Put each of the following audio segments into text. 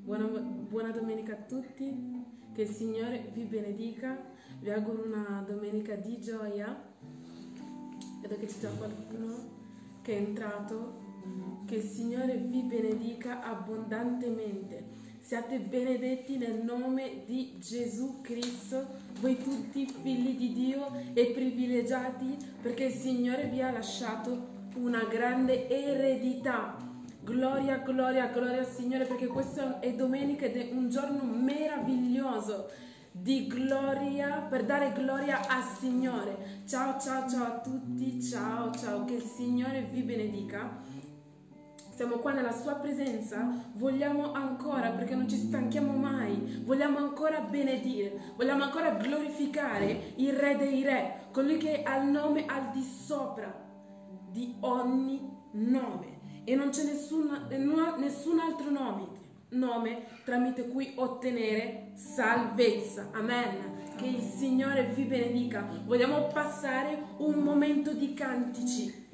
Buona domenica a tutti, che il Signore vi benedica, vi auguro una domenica di gioia. Vedo che c'è già qualcuno che è entrato. Che il Signore vi benedica abbondantemente. Siate benedetti nel nome di Gesù Cristo, voi tutti figli di Dio e privilegiati, perché il Signore vi ha lasciato una grande eredità. Gloria, gloria, gloria al Signore, perché questa è domenica ed è un giorno meraviglioso di gloria, per dare gloria al Signore. Ciao, ciao, ciao a tutti, ciao, ciao, che il Signore vi benedica. Siamo qua nella sua presenza, vogliamo ancora, perché non ci stanchiamo mai, vogliamo ancora benedire, vogliamo ancora glorificare il Re dei Re, colui che ha il nome al di sopra di ogni nome. E non c'è nessun altro nome tramite cui ottenere salvezza. Amen. Che il Signore vi benedica. Vogliamo passare un momento di cantici,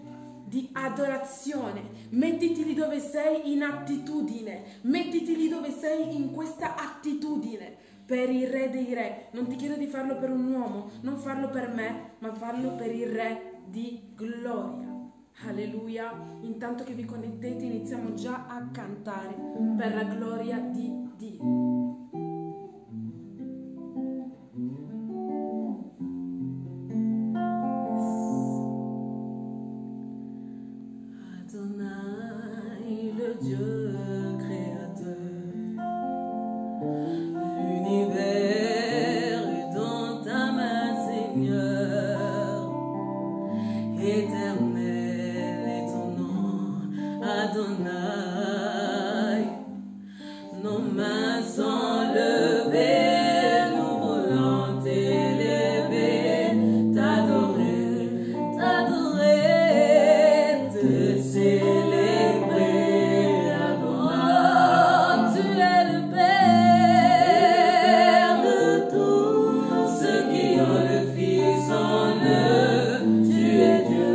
di adorazione. Mettiti lì dove sei in attitudine. Mettiti lì dove sei in questa attitudine per il Re dei Re. Non ti chiedo di farlo per un uomo, non farlo per me, ma farlo per il Re di gloria. Alleluia. Intanto che vi connettete iniziamo già a cantare per la gloria di Dio. Adonai, le Dieu créateur, l'univers est dans ta main, Seigneur, éternel. Adonai, nos mains sont levées, nous voulons t'élever, t'adorer, t'adorer, te célébrer, Adonai. Tu es le Père de tous ceux qui ont le Fils en eux. Tu es Dieu.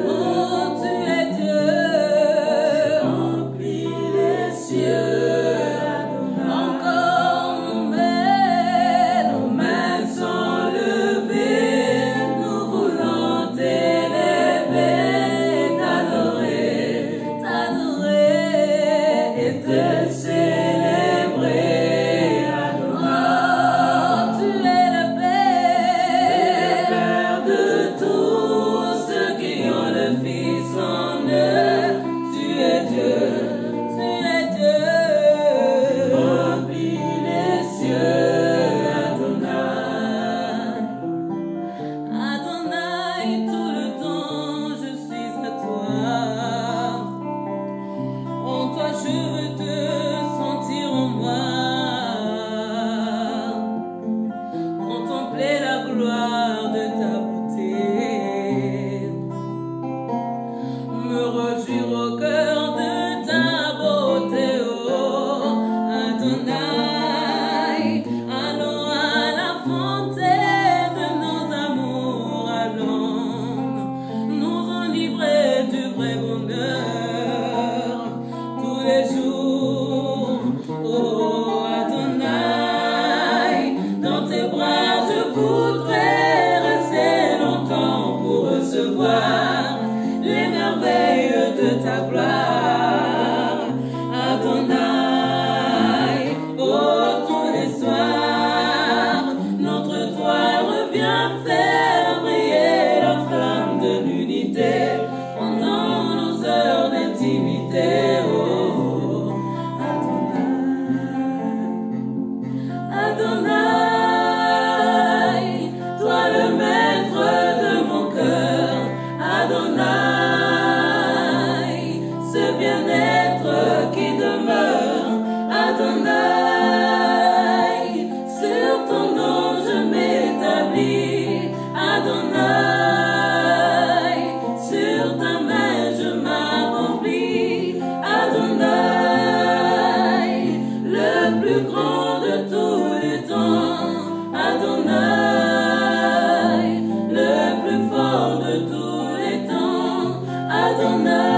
Adonai,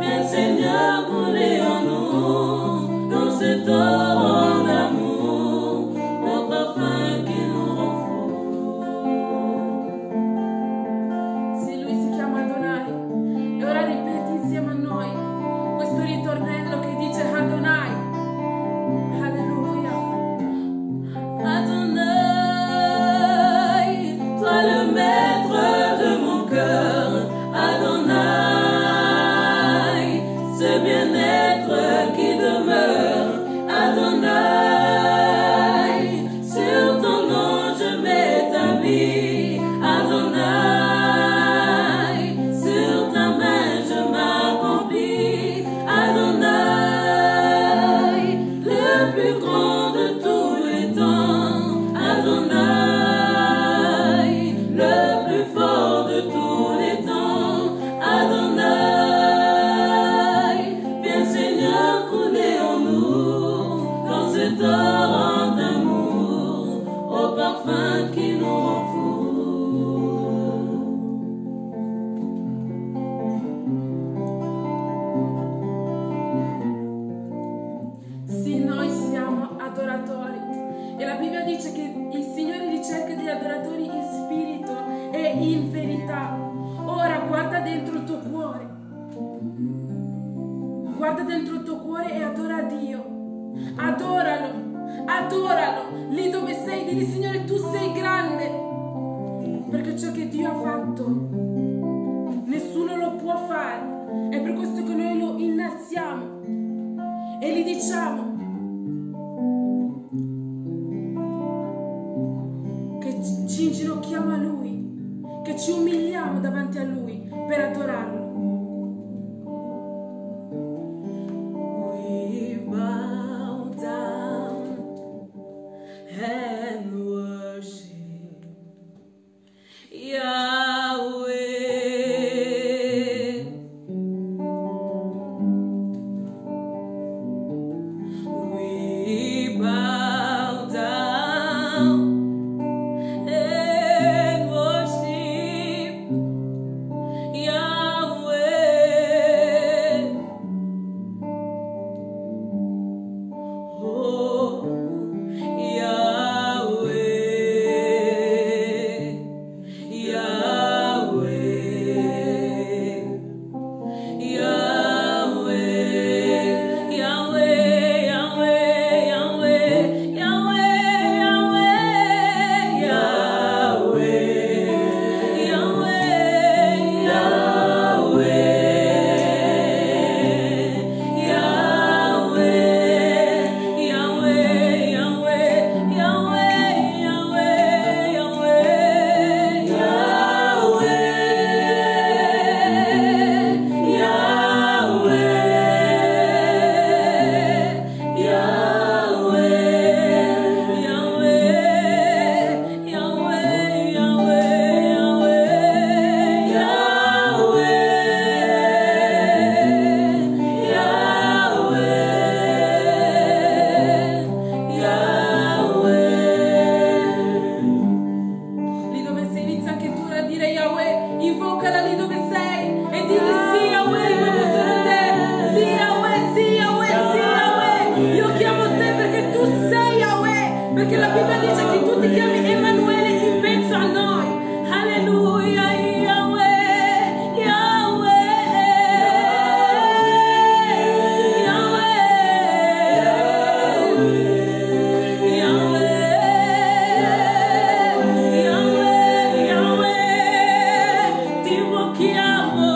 viens Seigneur brûler en nous. questo ritornello che dice Adonai. Alleluia. Adonai, toi le maître de mon cœur. Adonai, ce bien-être qui demeure. Adonai, sur ton nom je m'établis. Adonai, sur ta main je m'accomplis. Adonai, le plus grand de tous les temps. Adonai, le plus fort de tous les temps. Adonai, viens Seigneur couler en nous dans ce torrent d'amour au parfum qui nous rend fous. Sì, noi siamo adoratori e la Bibbia dice che il Signore ricerca degli adoratori in spirito e in verità. Ora guarda dentro il tuo cuore, guarda dentro il tuo cuore e adora Dio, adoralo, adoralo, lì dove sei, digli Signore tu sei grande, perché ciò che Dio ha fatto nessuno lo può fare, è per questo che noi lo innalziamo e gli diciamo che ci inginocchiamo a Lui, che ci umiliamo davanti a Lui per adorarlo. We bow down and worship Yahweh. We bow down and worship Yahweh. Oh, Yahweh, Yahweh, Yahweh, Yahweh, Yahweh, Yahweh, Yahweh, Yahweh, Lì dove sei inizia anche tu a dire Yahweh, invocala lì dove sei e digli sì Yahweh, voglio solo te, sì Yahweh, sì Yahweh, sì Yahweh, io chiamo te perché tu sei Yahweh, perché la Bibbia dice che tu ti chiami Emanuele in mezzo a noi, alleluia, Yahweh, Yahweh, ti invochiamo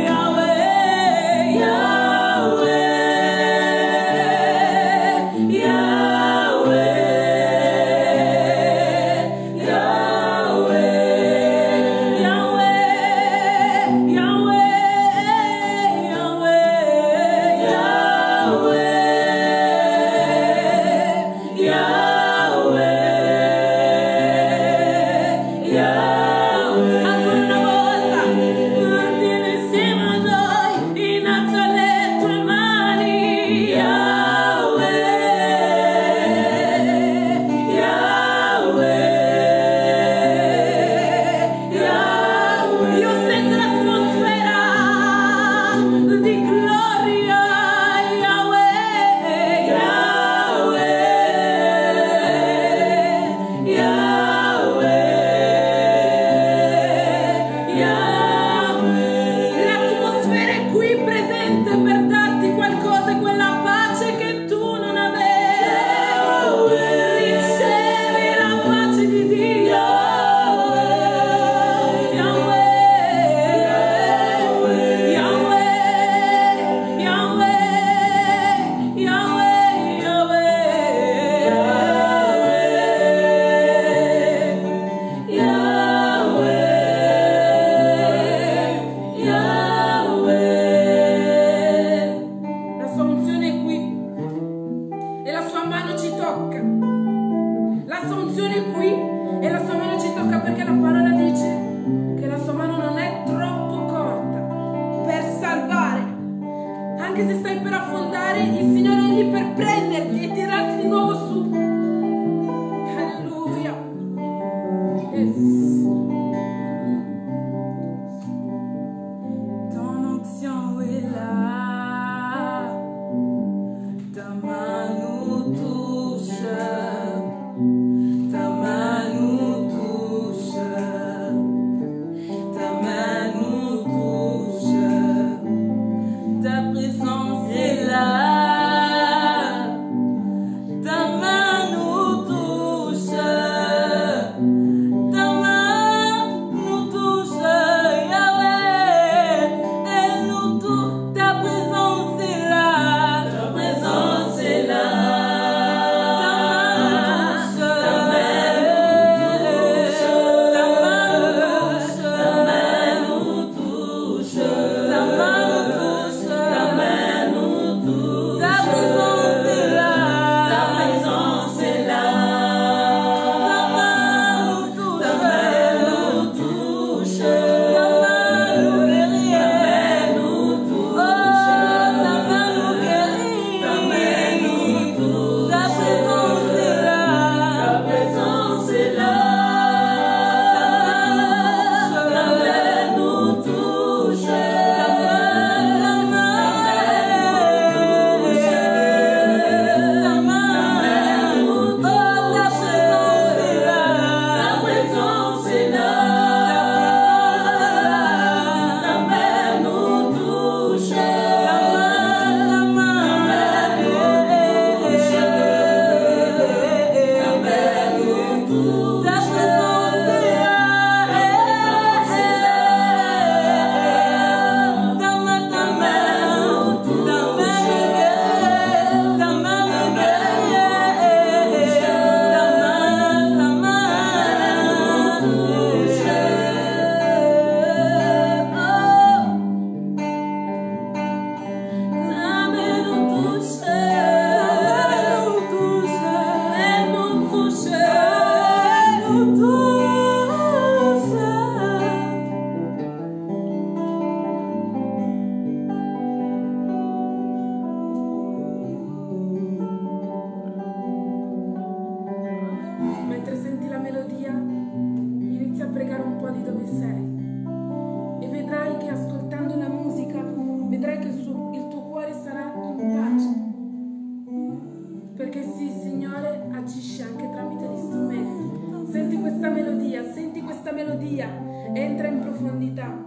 Yahweh, Yahweh, Yahweh. Anche se stai per affondare, il Signore è lì per prenderti e tirarti di nuovo su. Alleluia. Ton onction est là, ta main nous touche, ta main nous touche, ta main nous touche, ta présence est là, ta main nous touche, ta main nous touche, Yahweh, elle nous touche, ta présence est là, ta présence est là, ta main nous touche, ta main nous touche, ta main nous touche, ta présence est là, ta présence est là, ta main nous touche, ta main nous touche, ta main nous guérit, ta main nous touche, ta main nous guérit, ta main nous touche, ta présence est là, ta présence est là, ta main nous touche, ta main nous touche, ta main nous touche, ta présence est là, ta présence est là, ta main nous touche, ta main nous touche, ta main nous touche, ta présence est là, ta main nous touche, ta main nous guérit, ta main nous guérit, ta main nous touche, ta main nous touche, elle nous touche, elle nous touche. Mentre senti la melodia, inizia a pregare un po' di dove sei e vedrai che ascoltando la musica, vedrai che il tuo cuore sarà in pace. Perché sì, il Signore agisce anche tramite gli strumenti. Senti questa melodia, entra in profondità.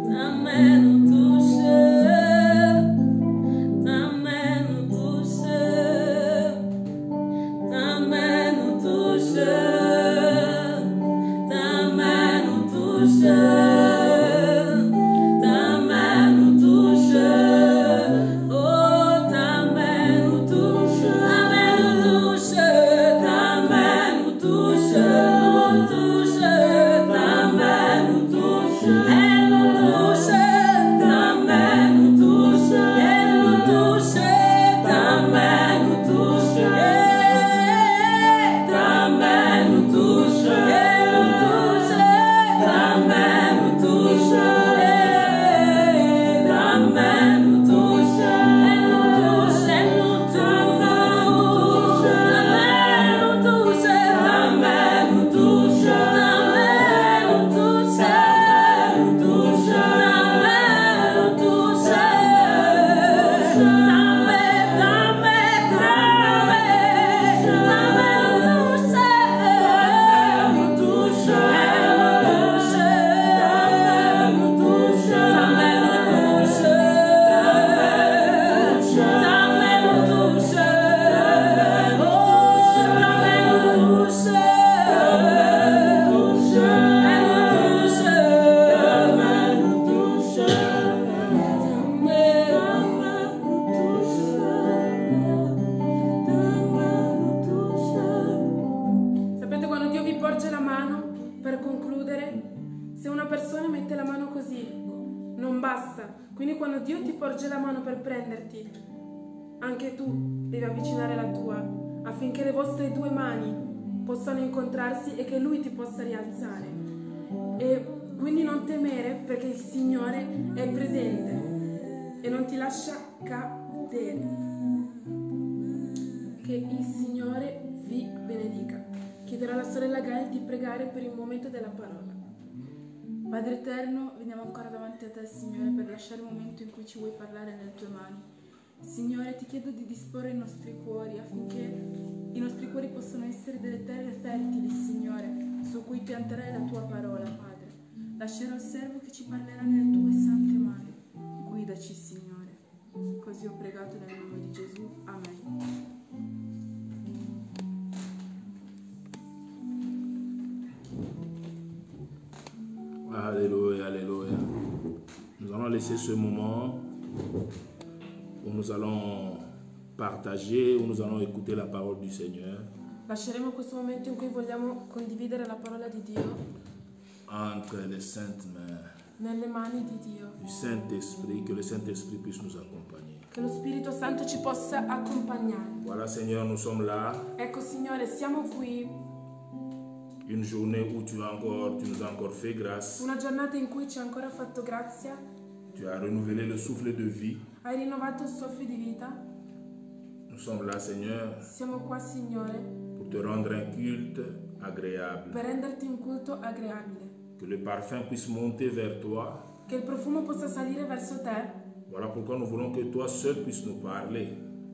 Ta main nous touche, porge la mano per prenderti, anche tu devi avvicinare la tua, affinché le vostre due mani possano incontrarsi e che Lui ti possa rialzare. E quindi non temere, perché il Signore è presente e non ti lascia cadere. Che il Signore vi benedica. Chiederò alla sorella Gael di pregare per il momento della parola. Padre eterno, veniamo ancora davanti a te, Signore, per lasciare il momento in cui ci vuoi parlare nelle tue mani. Signore, ti chiedo di disporre i nostri cuori affinché i nostri cuori possano essere delle terre fertili, Signore, su cui pianterai la tua parola, Padre. Lascerò il servo che ci parlerà nelle tue sante mani. Guidaci, Signore. Così ho pregato nel nome di Gesù. Amen. Alléluia, alléluia. Nous allons laisser ce moment où nous allons partager, où nous allons écouter la parole du Seigneur Lasceremo questo momento in cui vogliamo condividere la parola di Dio entre les saintes mains nelle mani di Dio. du Saint-Esprit, que le Saint-Esprit puisse nous accompagner. Che lo Spirito Santo ci possa accompagnare. Voilà, Seigneur, nous sommes là, Ecco, Signore, siamo qui, une journée où tu nous as encore fait grâce, una giornata in cui ci hai ancora fatto grazia, tu as renouvelé le souffle de vie. hai rinnovato il soffio di vita. Nous sommes là, Seigneur, Siamo qua, Signore, pour te rendre un culte agréable, per renderti un culto agreabile. que le parfum puisse monter vers toi. Che il profumo possa salire verso te, Voilà pourquoi nous voulons que toi seul puisses nous parler.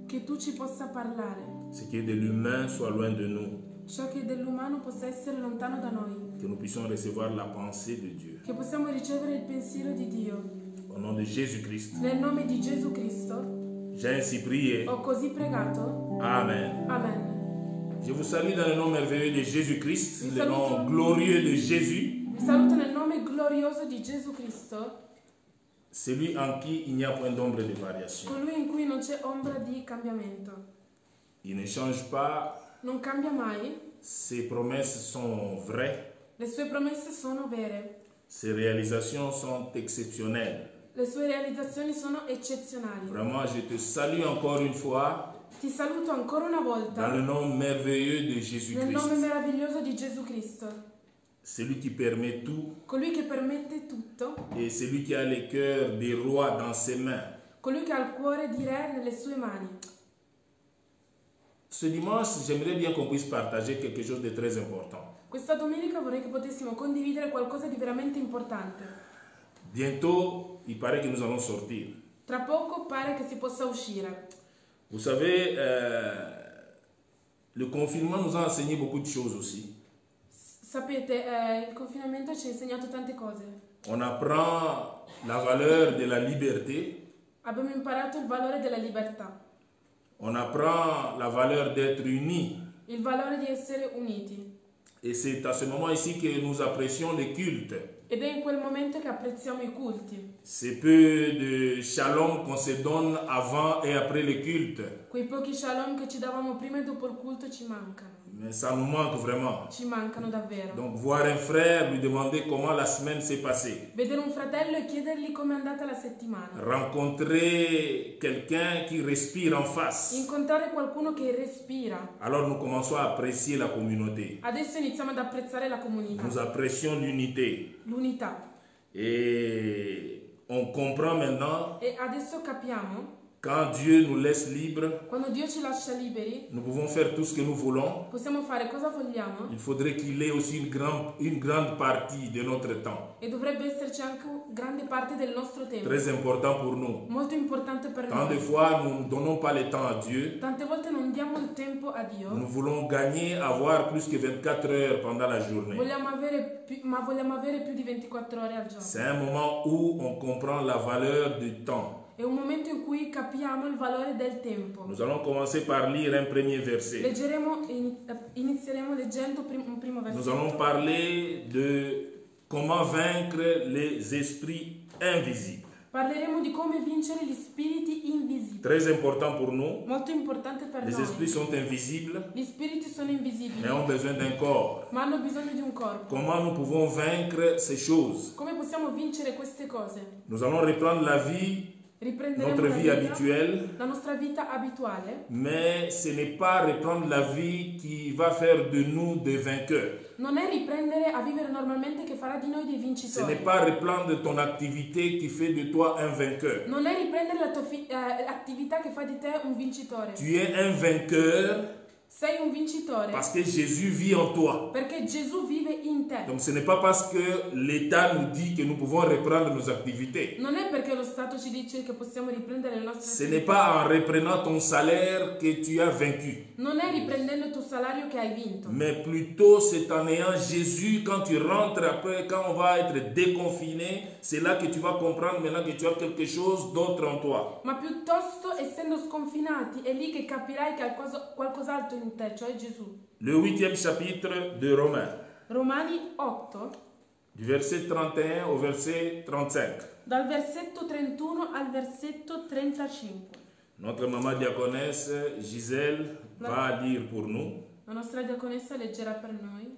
che tu ci possa parlare. Ce qui est de l'humain soit loin de nous. Ciò che è dell'umano possa essere lontano da noi. Que nous puissions recevoir la pensée de Dieu. Che possiamo ricevere il pensiero di Dio. Au nom de Jésus-Christ, Nel nome di Gesù Cristo j'ai ainsi prié. ho così pregato. Amen. Amen. Je vous salue dans le nom merveilleux de Jésus-Christ, Oui, le nom salut. glorieux de Jésus, Vi saluto nel nome glorioso di Gesù Cristo, celui en qui il n'y a point d'ombre de variation. colui in cui non c'è ombra di cambiamento. Il ne change pas, Non cambia mai, ses promesses sont vraies, le sue promesse sono vere, ses réalisations sont exceptionnelles. le sue realizzazioni sono eccezionali. Vraiment, je te salue encore une fois Ti saluto ancora una dans volta le nom merveilleux de nel nome Jésus-Christ, meraviglioso di Gesù Cristo, celui qui permet tout colui che permette tutto, et celui qui a le cœur des rois dans ses mains. colui che ha il cuore di re nelle sue mani. Ce dimanche, j'aimerais bien qu'on puisse partager quelque chose de très important. Questa domenica vorrei che potessimo condividere qualcosa di veramente importante. Bientôt, il paraît que nous allons sortir. Tra poco pare che si possa uscire. Vous savez, le confinement nous a enseigné beaucoup de choses aussi. Sapete, il confinamento ci ha insegnato tante cose. On apprend la valeur de la liberté, Abbiamo imparato il valore della libertà, on apprend la valeur d'être unis. il valore di essere uniti. Et c'est à ce moment ici que nous apprécions les cultes. Ed è in quel momento che apprezziamo i culti. C'est peu de shalom qu'on se donne avant et après le culte. Quei pochi shalom che ci davamo prima e dopo il culto ci mancano. Mais ça nous manque vraiment. Ci mancano davvero. Donc voir un frère, lui demander comment la semaine s'est passée. Vedere un fratello e chiedergli com'è andata la settimana. Rencontrer quelqu'un qui respire en face. Incontrare qualcuno che respira. Alors nous commençons à apprécier la communauté. Adesso iniziamo ad apprezzare la comunità, Nous apprécions l'unité. l'unità. Et on comprend maintenant, E adesso capiamo, quand Dieu nous laisse libres, quando Dio ci lascia liberi, nous pouvons faire tout ce que nous voulons. possiamo fare cosa vogliamo Il faudrait qu'il ait aussi une grande partie de notre temps. e dovrebbe esserci anche grande parte del nostro tempo. Très important pour nous. Molto importante per Tant de noi. fois, nous ne donnons pas le temps à Dieu. Tante volte non diamo il tempo a Dio, Nous voulons gagner, avoir plus que 24 heures pendant la journée. ma vogliamo avere più di 24 ore al giorno. C'est un moment où on comprend la valeur du temps. È un momento in cui capiamo il valore del tempo. Nous allons commencer par lire un premier verset. Inizieremo leggendo un primo Nous versetto. allons parler de comment vaincre les esprits invisibles. Parleremo di come vincere gli spiriti invisibili. Très important pour nous. Molto importante per Les esprits noi. sont invisibles, Gli spiriti sono invisibili, mais ont besoin d'un corps. ma hanno bisogno di un corpo. Comment nous pouvons vaincre ces choses? Come possiamo vincere queste cose? Nous allons reprendre la vie Riprenderemo notre la vie vita, habituelle, la nostra vita abituale. mais ce n'est pas reprendre la vie qui va faire de nous des vainqueurs. Non è riprendere a vivere normalmente che farà di noi dei Ce vincitori. n'est pas reprendre ton activité qui fait de toi un vainqueur. Non è riprendere la tua attività che fa di te un vincitore. Tu es un vainqueur Sei un vincitore parce que Jésus vit en toi. perché Gesù vive in te. Donc ce n'est pas parce que l'État nous dit que nous pouvons reprendre nos activités. Non è perché lo Stato ci dice che possiamo riprendere le nostre Ce n'est attività. pas en reprenant ton salaire que tu as vaincu. Non è riprendendo il tuo salario che hai vinto. Mais plutôt c'est en ayant Jésus quand tu rentres après, quand on va être déconfiné, c'est là que tu vas comprendre maintenant que tu as quelque chose d'autre en toi. Ma piuttosto, essendo sconfinati, è lì che capirai che hai qualcos'altro in te, cioè Gesù. Le 8e chapitre de Romains, Romani 8, du verset 31 au verset 35. dal versetto 31 al versetto 35. Notre maman diaconesse Gisèle va lire pour nous. La nostra diaconessa leggerà per noi.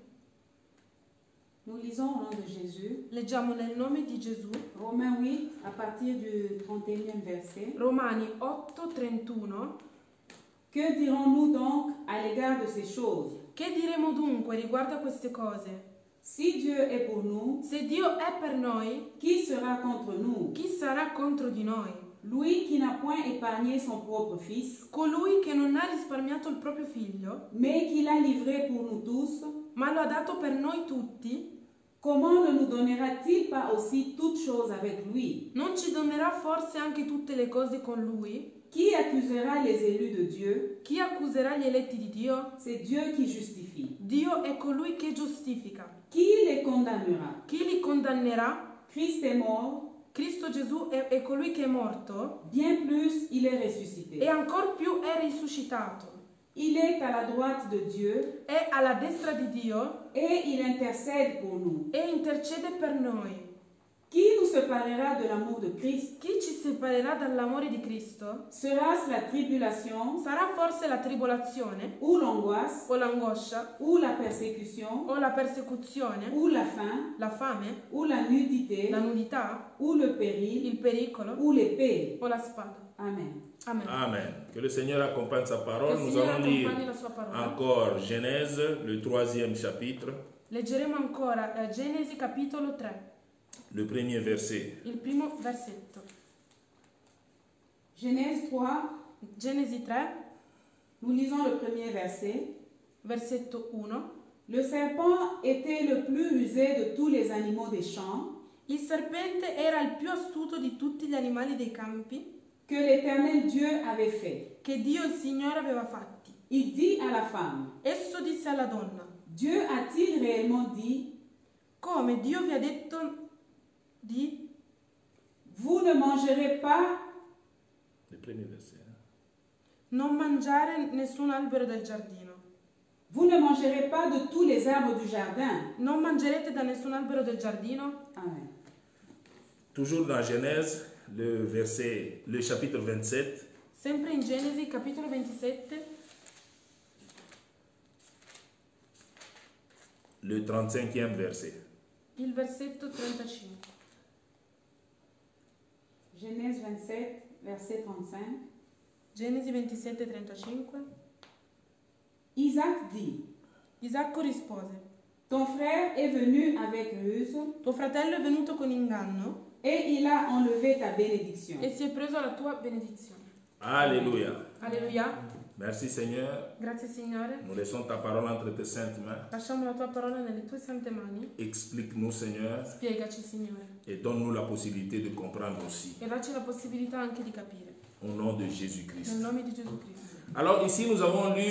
Nous lisons au nom de Jésus, Leggiamo nel nome di Gesù, Romains 8, à partir du 31e verset. Romani 8, 31. Que dirons-nous donc à l'égard de ces choses? Che diremo dunque riguardo a queste cose? Si Dieu est pour nous, Se Dio è per noi, qui sera contre nous? chi sarà contro di noi? Lui qui n'a point épargné son propre Fils, Colui che non ha risparmiato il proprio figlio, mais qui l'a livré pour nous tous, ma lo ha dato per noi tutti, comment ne nous donnera-t-il pas aussi toutes choses avec lui? non ci donerà forse anche tutte le cose con lui? Qui accusera les élus de Dieu? Chi accuserà gli eletti di Dio? C'est Dieu qui justifie. Dio è colui che giustifica. Qui les condamnera? Chi li condannerà? Christ est mort, Cristo Gesù è colui che è morto bien plus, il est ressuscité. e ancor più è risuscitato. Il est à la droite de Dieu È alla destra di Dio et il intercède pour nous. e intercede per noi. Qui nous séparera de l'amour de Christ? Chi ci separerà dall'amore di Cristo? Sera-ce la tribulation Sarà forse la tribolazione ou l'angoisse o l'angoscia ou la persécution o la persecuzione, ou la faim la fame, ou la nudité la nudità, ou le péril il pericolo ou l'épée? o la spada. Amen. Amen. Amen. Que le Seigneur accompagne sa Che parole. il Nous Signore allons lire accompagni la sua parola. encore Genèse, le 3e chapitre, Leggeremo ancora Genesi capitolo 3, le premier verset. il primo versetto. Genèse 3, Genesi 3, nous lisons le premier verset. versetto 1. Le serpent était le plus rusé de tous les animaux des champs Il serpente era il più astuto di tutti gli animali dei campi que l'Éternel Dieu avait fait. che Dio il Signore aveva fatti. Il dit à la femme, Esso disse alla donna: Dieu a-t-il réellement dit, come Dio vi ha detto di vous ne mangerez pas Le premier verset. non mangiare nessun albero del giardino? Vous ne mangerez pas de tous les arbres du jardin. Non mangerete da nessun albero del giardino? Amen. Toujours dans Genèse, le chapitre 27, Sempre in Genesi capitolo 27, le 35e verset. il versetto 35. Genèse 27, verset 35. Genesi 27, 35. Isaac dit, Isacco rispose: ton frère est venu avec ruse tuo fratello è venuto con inganno et il a enlevé ta bénédiction. e si è preso la tua benedizione. Alléluia. Alleluia. Merci Seigneur. Grazie Signore. Nous laissons ta parole entre tes saintes mains. Lasciamo la tua parola nelle tue sante mani. Explique-nous Seigneur Spiegaci Signore et donne-nous la possibilité de comprendre aussi. e dacci la possibilità anche di capire. Au nom de Nel Jésus-Christ. nome di Gesù Cristo. Alors ici nous avons lu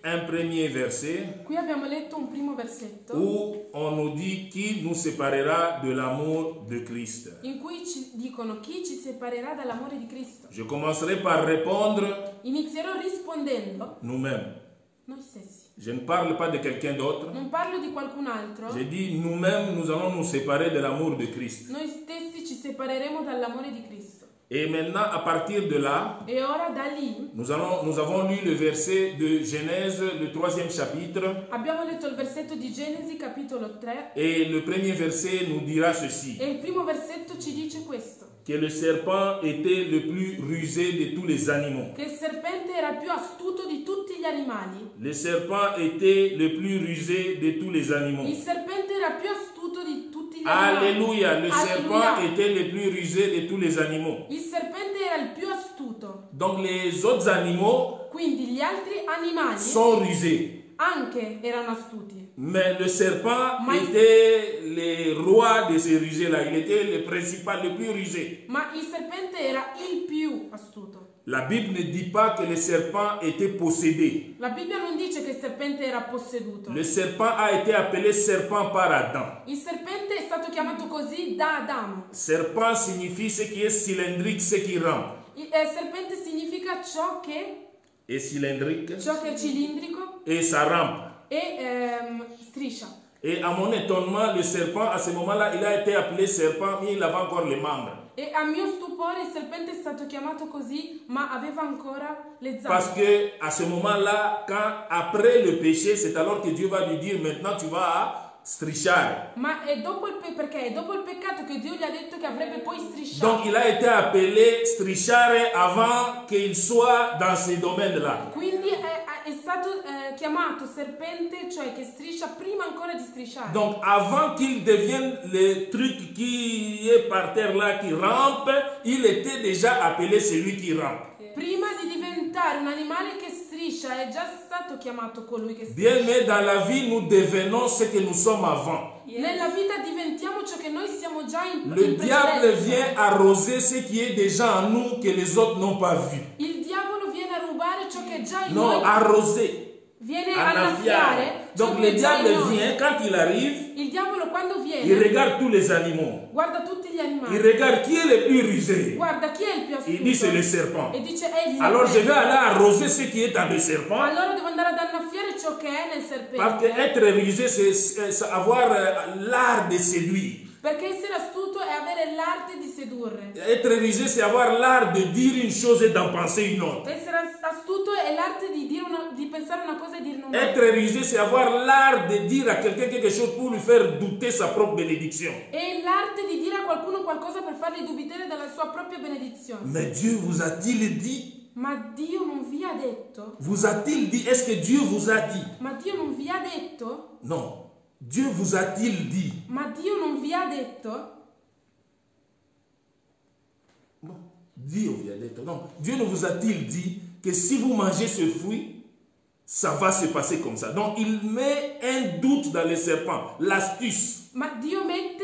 un premier verset Qui abbiamo letto un primo versetto où on nous dit qui nous séparera de l'amour de Christ. in cui ci dicono chi ci separerà dall'amore di Cristo. Je commencerai par répondre Inizierò rispondendo nous-mêmes. noi stessi. Je ne parle pas de quelqu'un d'autre. Non parlo di qualcun altro. Je dis nous-mêmes, nous allons nous séparer de l'amour de Christ. Noi stessi ci separeremo dall'amore di Cristo. Et maintenant, à partir de là, E ora da lì nous avons lu le verset de Genèse, le 3e chapitre, abbiamo letto il versetto di Genesi capitolo 3 et le premier verset nous dira ceci. e il primo versetto ci dice questo. que le serpent était le plus rusé de tous les animaux. che il serpente era più astuto di tutti gli animali. Le serpent était le plus rusé de tous les animaux. Il serpente era più astuto di tutti gli animali. Alléluia, le serpent Alleluia. était le plus rusé de tous les animaux. Il serpente era il più astuto. Donc les autres animaux Quindi gli altri animali sont rusés. anche erano astuti. Mais le serpent Mais- était le roi de ces rusés-là. Il était le principal, le plus rusé. Ma il serpente era il più astuto. La Bible ne dit pas que le serpent était possédé. La Bibbia non dice che il serpente era posseduto. Le serpent a été appelé serpent par Adam. Il serpente è stato chiamato così da Adamo. Serpent signifie ce qui est cylindrique, ce qui rampe. Il serpente significa ciò che Et cylindrique, è cilindrico et ça rampe. e striscia. Et à mon étonnement, le serpent, à ce moment-là, il a été appelé serpent, mais il avait encore les membres. E a mio stupore il serpente è stato chiamato così, ma aveva ancora le Parce zampe. que à ce moment-là, quand après le péché, c'est alors que Dieu va lui dire, maintenant tu vas strisciare. Ma è dopo perché è dopo il peccato che Dio gli ha detto che avrebbe poi Donc strisciato. il a été appelé strisciare avant qu'il soit dans ces domaines-là. Quindi è stato chiamato serpente, cioè che striscia prima ancora di strisciare. Donc avant qu'il devienne le truc qui est par terre là, qui rampe, il était déjà appelé celui qui rampe. Prima di diventare un animale che striscia è già stato chiamato colui che striscia. Bien, mais dans la vie, nous devenons ce que nous sommes avant. Nella vita diventiamo ciò che noi siamo già in Le in diable precedenza. vient arroser ce qui est déjà en nous que les autres n'ont pas vu. Il diavolo viene a rubare ciò che è già in Non, noi. arroser, Viene a annaffiare annaffiare. ciò Donc che le è già in diable noi. vient, quand il arrive, Il diavolo quando il viene regarde tous les animaux. guarda tutti gli Il animali. regarde qui est le plus rusé. Guarda chi è il più Il dit c'est le astuto. serpent. E dice è il Alors je serpente. vais aller arroser ce qui est dans le serpent. Allora devo andare ad annaffiare ciò che è nel Parce que serpente. être rusé, c'est avoir l'art de séduire. Perché essere astuto è avere l'arte di sedurre. Être rusé, c'est avoir l'art de dire une chose et d'en penser une autre. Essere astuto è l'arte di di pensare una cosa e dirne un'altra. Être rusé, c'est avoir l'art de dire à quelqu'un quelque chose pour lui faire douter sa propre bénédiction. È l'arte di dire a qualcuno qualcosa per fargli dubitare dalla sua propria benedizione. Mais Dieu vous a-t-il dit? Ma Dio non vi ha detto? Vous a-t-il dit? Est-ce que Dieu vous a dit? Ma Dio non vi ha detto? Non. Dieu vous a-t-il dit? Ma Dio non vi ha detto? Bon, Dieu vous a dit. Non. Dieu ne vous a-t-il dit que si vous mangez ce fruit, ça va se passer comme ça. Donc il met un doute dans le serpent, l'astuce. Ma Dio mette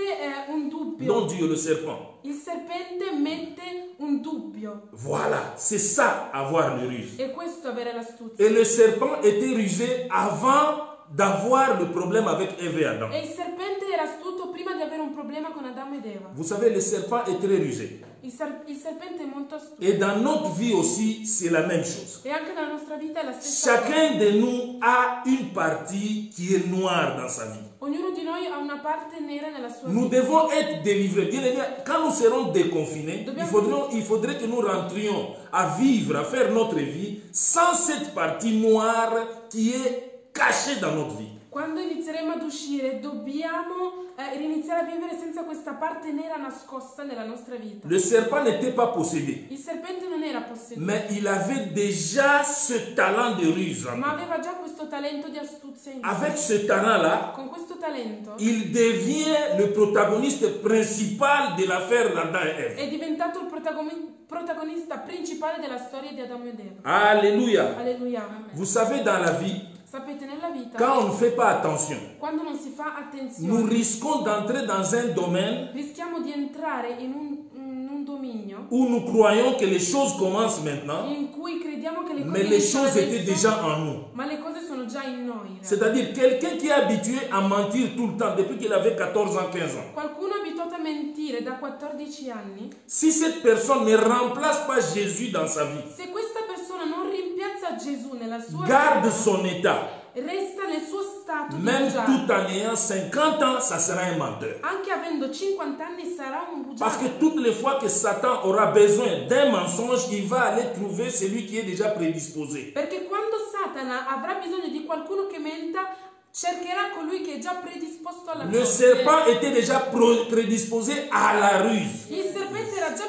un dubbio. Non Dieu, le serpent. Il serpente mette un dubbio. Voilà, c'est ça avoir le ruse. E questo avere l'astuzia. Et le serpent était rusé avant d'avoir le problème avec Ève et Adam. E il serpente era astuto prima di avere un problema con Adamo ed Eva. Vous savez, le serpent est très rusé. Il serpente è molto astuto. Et dans notre vie aussi, c'est la même chose. E anche nella nostra vita è la stessa cosa. Chacun de nous a une partie qui est noire dans sa vie. Ognuno di noi ha una parte nera nella sua Nous vita. devons être délivrés. Bien aimé, quand nous serons déconfinés, il faudrait que nous rentrions à vivre, à faire notre vie sans cette partie noire qui est cachée dans notre vie. Quando inizieremo ad uscire dobbiamo iniziare a vivere senza questa parte nera nascosta nella nostra vita. Le serpent n'était pas possédé, Il serpente non era posseduto, mais il avait déjà ce talent de ruse. ma aveva già questo talento di astuzia in sé. Avec ce talent-là, Con questo talento il devient le protagoniste principal de l'affaire d'Adam et Ève. è diventato il protagonista principale della storia di Adamo ed Eva. Alléluia. Alleluia. Vous savez, dans la vie, Sapete, nella vita, quand on ne fait pas attention, quando non si fa nous attenzione, risquons d'entrer dans un domaine rischiamo di entrare in un dominio où nous croyons que les choses commencent maintenant, in cui crediamo che le cose mais les iniziano choses étaient adesso, déjà en nous. ma le cose sono già in noi. in realtà. C'est-à-dire quelqu'un qui est habitué à mentir tout le temps depuis qu'il avait 14 ans, 15 ans. Qualcuno è abituato a mentire da 14 anni. Si cette personne ne remplace pas Jésus dans sa vie, Se questa persona non rimpiazza Gesù nella sua garde vita, son état, resta nel suo stato di même bugiardo, tout en ayant 50 ans, ça sera un menteur. anche avendo 50 anni sarà un Parce bugiardo. que toutes les fois que Satan aura besoin d'un mensonge, il va aller trouver celui qui est déjà prédisposé. Perché quando Satana avrà bisogno di qualcuno che menta, cercherà colui che è già predisposto alla Le cosa. serpent était déjà prédisposé à la ruse. Il serpente era già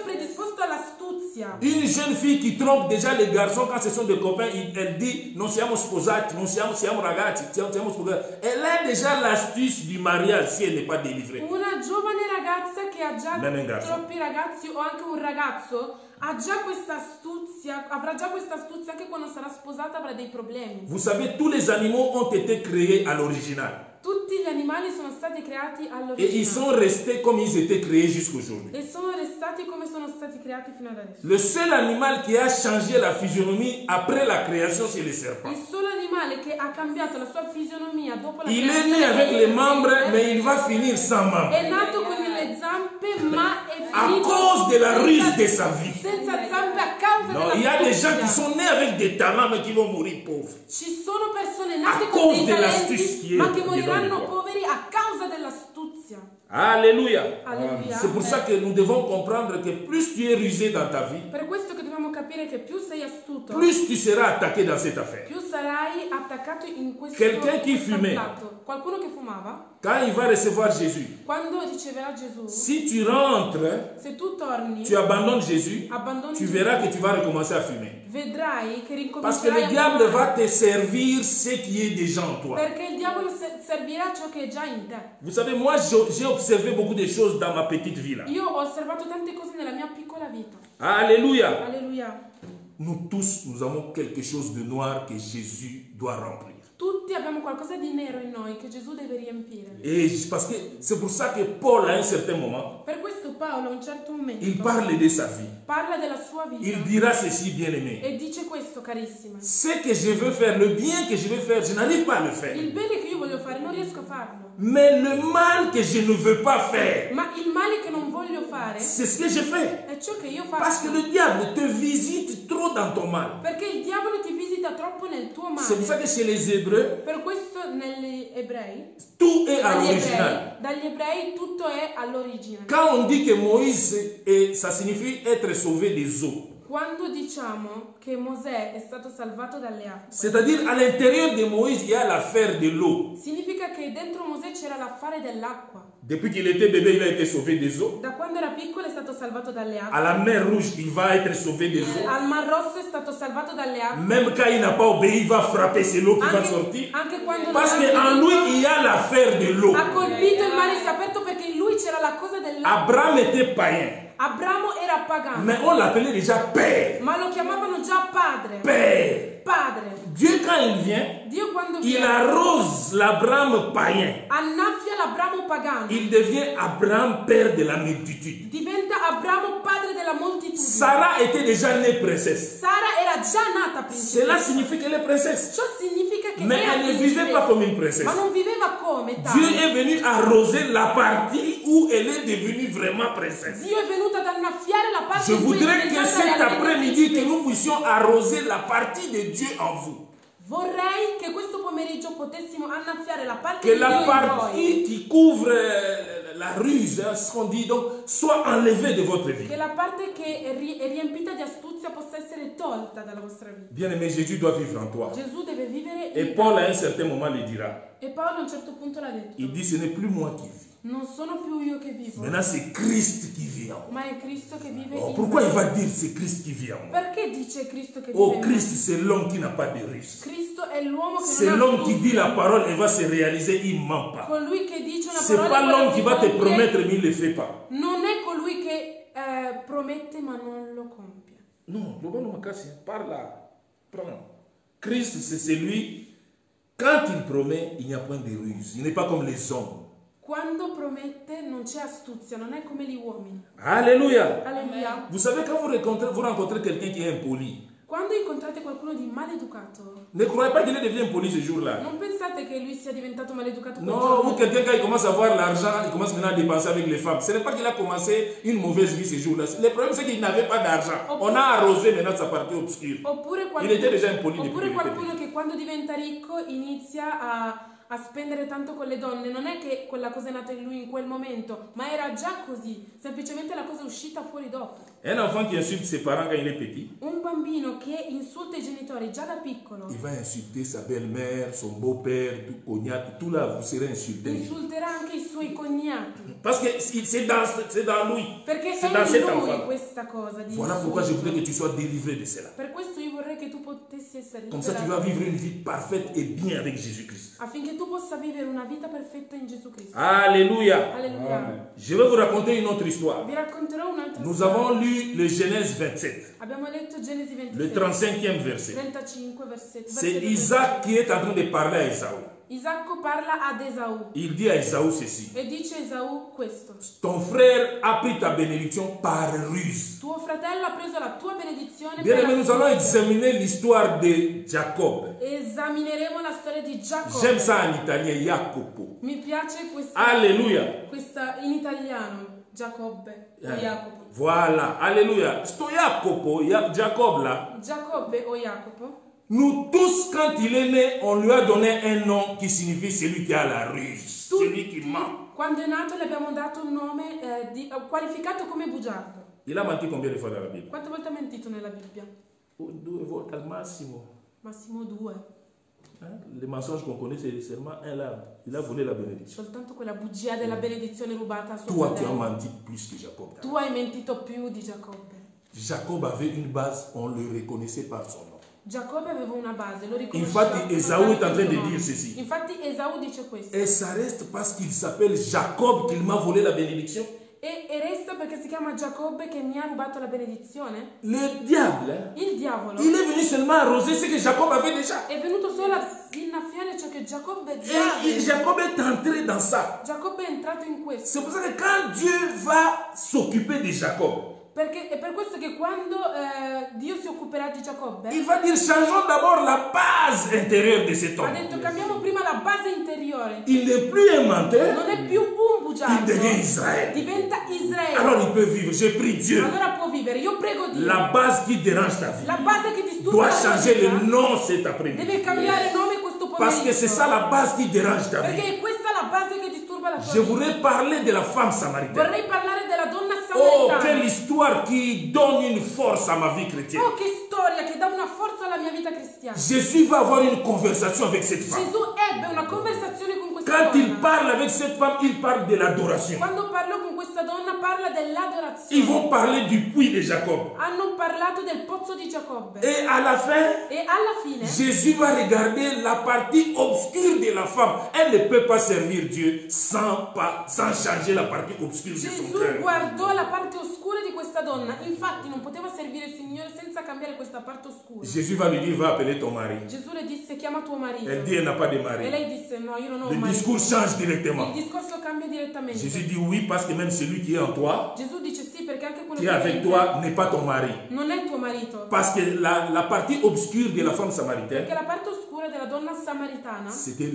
Une jeune fille qui trompe déjà les garçons quand ce sont des copains, elle dit non siamo sposati, non siamo ragazzi, siamo sposati. Elle a déjà l'astuce du mariage si elle n'est pas délivrée. Una giovane ragazza che ha già Non è un garçon. troppi ragazzi o anche un ragazzo ha già questa astuzia, avrà già questa astuzia anche quando sarà sposata, avrà dei problemi. Vous savez, tous les animaux ont été créés à l'original. Tutti gli animali sono stati creati Et ils all'origine sont restés comme ils étaient créés jusqu'aujourd'hui. e sono restati come sono stati creati fino ad adesso. Le seul animal qui a changé la physionomie après la création, c'est le serpent. Il solo animale che ha cambiato la sua fisionomia dopo la Il est creazione né avec è les il membres, serpente. mais il va finir sans membres. È nato con le zampe, ma è À finito cause de la senza- ruse de sa vie. senza zampe a causa Non, della il y a des gens qui astuzia. sont nés avec des talents, mais qui vont mourir pauvres. Ci sono persone nate A con cause dei dell'astuce talenti, che ma che è moriranno dietro di qua. poveri a causa dell'astuzia. Alléluia. Alléluia. C'est pour ça que nous devons comprendre que plus tu es rusé dans ta vie, Per questo che dobbiamo capire che più sei astuto, plus tu seras attaqué dans cette affaire. più sarai attaccato in questo Quelqu'un qui fumait. trattato. Qualcuno che fumava, Quand il va recevoir Jésus, quando riceverà Gesù, si tu rentres, se tu torni, tu abandonnes Jésus, abbandoni tu Gesù, verras que tu vas recommencer à fumer. vedrai che Parce que rincomincerai le a diable fumare. va te servir ce qui est déjà en toi. Perché il diavolo servirà ciò che è già in te. Vous savez, moi j'ai observé beaucoup de choses dans ma petite vie là. Io ho osservato tante cose nella mia piccola vita. Alléluia. Alleluia. Nous tous, nous avons quelque chose de noir que Jésus doit remplir. Tutti abbiamo qualcosa di nero in noi che Gesù deve riempire. Et parce que c'est pour ça que Paul, à un certain moment, Per questo Paolo a un certo momento il parle de sa vie. parla della sua vita Il dira ceci, bien-aimé. e dice questo, carissima. Ce que je veux faire, le bien que je veux faire, je n'arrive pas à le faire. Il bene che io voglio fare non riesco a farlo. Mais le mal que je ne veux pas faire, Ma il male che non voglio fare c'est ce que je fais. è ciò che io Parce que faccio. le diable te visite trop dans ton mal. Perché il diavolo ti visita troppo nel tuo C'est pour ça male. que chez les Hébreux, Per questo negli ebrei, tout est à l'original. dagli ebrei tutto è all'origine. Quand on dit que Moïse, ça signifie être sauvé des eaux. Quando diciamo che Mosè è stato salvato dalle acque, C'est-à-dire, à l'intérieur de Moïse, il y a l'affaire de l'eau. significa che dentro Mosè c'era l'affare dell'acqua. Depuis qu'il était bébé, il a été sauvé des eaux. Da quando era piccolo è stato salvato dalle À acque. la mer Rouge, il va être sauvé des eaux. Al Mar Rosso è stato salvato dalle acque. Même quand il n'a pas obéi, il va frapper, c'est l'eau qui va sortir. Anche quando Parce non ha qu'en lui, obbedito, il y a l'affaire de l'eau. ha colpito il mare si è aperto perché in lui c'era la cosa dell'acqua. Abraham était païen. Abramo era pagano, Mais on l'appelait déjà Père. ma lo chiamavano già padre. Père. Padre. Dieu, quand il vient, Dio quando il viene arrose l'Abraham païen. annaffia l'Abramo pagano. Il devient Abraham, père de la multitude. Diventa Abramo padre della moltitudine. Sarah était déjà née princesse. Sara era già nata principessa. Cela signifie qu'elle est princesse. Ciò significa che Mais era elle ne principessa, vivait pas comme une princesse. ma non viveva come Dieu tale. est venu arroser la partie où elle est devenue vraiment princesse. Dio è venuto ad annaffiare la parte Je in cui è voudrais que diventata cet realmente après-midi, que principessa. nous puissions arroser la partie de Dieu en vous. Vorrei che questo pomeriggio potessimo annaffiare la parte Que di Dio la in voi. partie qui couvre la ruse, ce qu'on dit, donc, soit enlevée de votre vie. Che la parte che è riempita di astuzia possa essere tolta dalla vostra vita. Bien-aimé, Jésus doit vivre en toi. Gesù deve vivere Et in Paul, te. à un certain moment, le dira. E Paolo a un certo punto l'ha detto. Il dit, ce n'est plus moi qui vis. Non sono più io che vivo, Maintenant, c'est Christ qui vit en moi. ma è Cristo che vive Oh, in pourquoi il me. va dire c'est Christ qui vit en moi? Perché dice Cristo che vive Oh, in me? Christ, c'est l'homme qui n'a pas de ruse. Cristo è l'uomo che C'est non ha l'homme qui astuzia. dit la parole et va se réaliser, il ne ment pas. Colui che dice una C'est parola pas e quella l'homme si qui va te compie. promettre, mais il ne le fait pas. Non è colui che promette ma non lo compie. Non, le bon par là. Prends. Christ, c'est celui, quand il promet, il n'y a point de ruse. Il n'est pas comme les hommes. Quando promette non c'è astuzia, non è come gli uomini. Alléluia. Alleluia. Vous savez, quand vous rencontrez quelqu'un qui est impoli, Quando incontrate qualcuno di maleducato, ne croyez pas qu'il devient impoli ce jour-là. non pensate che lui sia diventato maleducato quel Non, giorno. ou quelqu'un quand il commence à avoir l'argent, il commence maintenant à dépenser avec les femmes. Ce n'est pas qu'il a commencé une mauvaise vie ce jour-là. Le problème c'est qu'il n'avait pas d'argent. On a arrosé maintenant sa partie obscure. Oppure Il était déjà impoli oppure depuis qualcuno che quando diventa ricco inizia a spendere tanto con le donne, non è che quella cosa è nata in lui in quel momento, ma era già così, semplicemente la cosa è uscita fuori dopo. Un enfant qui insulte ses parents quand il est petit, Un bambino che insulta i genitori già da piccolo il va insulter sa belle-mère, son beau-père, tout cognate, tout là, vous serez insulté. insulterà anche i suoi cognati, Parce que c'est dans lui. perché C'est è dans cet in lui enfant. questa cosa di Voilà pourquoi je insulto. voudrais que tu sois délivré de cela. Per questo io vorrei che tu potessi essere Comme ça, tu vas liberato, vivre une vie parfaite et bien avec Jésus-Christ. affinché tu possa vivere una vita perfetta in Gesù Cristo. Alléluia. Alleluia. Je vais vous raconter une autre histoire. Vi racconterò un'altra Nous storia. avons lu le Genèse 27, Abbiamo letto Genesi le 26, 35e verset. 35 versetti. C'est Isaac qui est en train de parler à Esaü. Isacco parla ad Esaù Il dit à Esaü ceci. e dice a Esaù questo: Ton frère a pris ta bénédiction par ruse. tuo fratello ha preso la tua benedizione Bien per aimé, nous allons astuzia. examiner l'histoire de Jacob. Esamineremo la storia di Giacobbe. J'aime ça en italien, Jacopo. Mi piace questa, Alléluia. questa in italiano, Giacobbe o Jacopo. Voilà, alléluia. Sto Jacopo, Jacob là. Giacobbe o Jacopo. Nous tous, quand il est né, on lui a donné un nom qui signifie celui qui a la ruse, celui qui ment. Quando è nato le abbiamo dato un nome qualificato come bugiardo. Il a menti combien de fois dans la Bible? Quante volte ha mentito nella Bibbia? 2 volte al massimo. Massimo 2. Hein? Les mensonges qu'on connaît, c'est seulement un là. Il a volé la bénédiction. Soltanto quella bugia della benedizione rubata a suo Toi, tu as fratello. menti plus que Jacob. Tu hai mentito più di Giacobbe. Jacob avait une base, on le reconnaissait par son nom. Giacobbe aveva una base, lo riconosceva. Infatti, Esaù est en train de dire ceci. Infatti Esaù dice questo. Et ça reste parce qu'il s'appelle Jacob qu'il m'a volé la bénédiction. E resta perché si chiama Giacobbe che mi ha rubato la benedizione? Le diable, Il diavolo il est venu seulement arroser ce que Jacob avait déjà. è venuto solo a innaffiare ciò che Giacobbe già Et aveva. Jacob est entré dans ça. Giacobbe è entrato in questo. C'est pour ça que quand Dieu va s'occuper de Jacob, Perché è per questo che quando Dio si occuperà di Giacobbe, il va dire changeons d'abord la base intérieure de cet ha homme. detto cambiamo prima la base interiore. Il n'est plus un menteur, Non è più un il bugiardo, devient Israël. diventa Israele. Alors il peut vivre. Je prie Dieu. Allora può vivere. Io prego Dio. La base qui dérange ta vie La base che disturba doit la tua changer vita le nom cet après-midi. deve cambiare nome questo pomeriggio. Parce que c'est ça la base qui dérange ta vie. Perché è questa la base che disturba la tua Je vita. voudrais parler de la femme samaritaine. Vorrei parlare della donna Oh, samaritana. quelle histoire qui donne une force à ma vie chrétienne. Oh, che storia che dà una forza alla mia vita cristiana. Jésus va avoir une conversation avec cette femme. Gesù ebbe una conversazione con questa Quand il donna. parle avec cette femme, il parle de l'adoration. Quando parlo con questa donna parla Ils dell'adorazione. vont parler du puits de Jacob. Hanno parlato del pozzo di Giacobbe. Et à la fin, E alla fine Jésus va regarder la partie obscure de la femme. Elle ne peut pas servir Dieu sans changer la partie obscure de son Gesù cœur. guardò la parte oscura di questa donna. Infatti non poteva servire il Signore senza cambiare questa parte oscura. Jésus va lui dire, va appeler ton mari. Gesù le disse chiama tuo marito. Elle dit, elle n'a pas de E mari. lei disse no, io non ho Le un marito. discours change Il directement. discorso cambia direttamente. Jésus dit oui parce que même celui qui est en toi, Gesù dice sì perché anche quello qui est che è avec in te toi, n'est pas ton mari. non è tuo marito. Parce que la partie obscure de la femme samaritaine, Perché la parte oscura della donna samaritana c'était